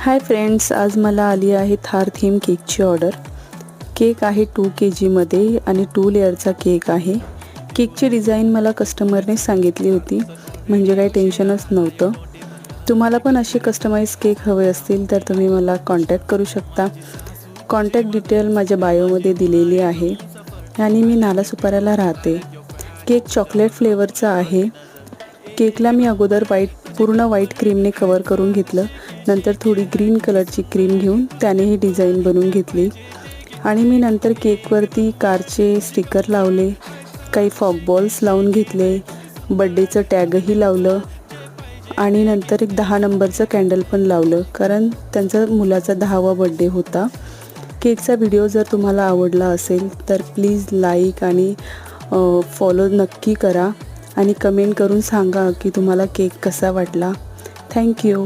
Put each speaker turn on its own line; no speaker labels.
Hi friends, आज मला आली आहे थार थीम केकची ऑर्डर। केक आहे 2 kg मध्ये आणि 2 लेअरचा केक आहे। केकची डिझाइन मला कस्टमरने सांगितली होती, म्हणजे काही टेन्शनच नव्हतं। तुम्हाला पण असे कस्टमाइज केक हवे असतील तर तुम्ही मला कॉन्टॅक्ट करू शकता। कॉन्टॅक्ट डिटेल माझ्या बायोमध्ये दिलेली आहे आणि मी नालासोपाऱ्याला राहते। केक चॉकलेट फ्लेवरचा आहे। केकला मी अगोदर पूर्ण व्हाईट क्रीमने कवर करून घेतलं, नंतर थोडी ग्रीन कलरची क्रीम घेऊन त्याने ही डिझाइन बनवून घेतली आणि मी नंतर केकवरती कारचे स्टिकर लावले, काही फॉग बॉल्स लावून घेतले, बर्थडेचं टॅगही लावलं आणि नंतर एक 10 नंबरचं कॅन्डल पण लावलं, कारण त्यांचा मुलाचा 10वा बर्थडे होता। केकचा व्हिडिओ जर तुम्हाला आवडला असेल तर प्लीज लाईक आणि फॉलो नक्की करा आणि कमेंट करून सांगा की तुम्हाला केक कसा वाटला। थँक्यू।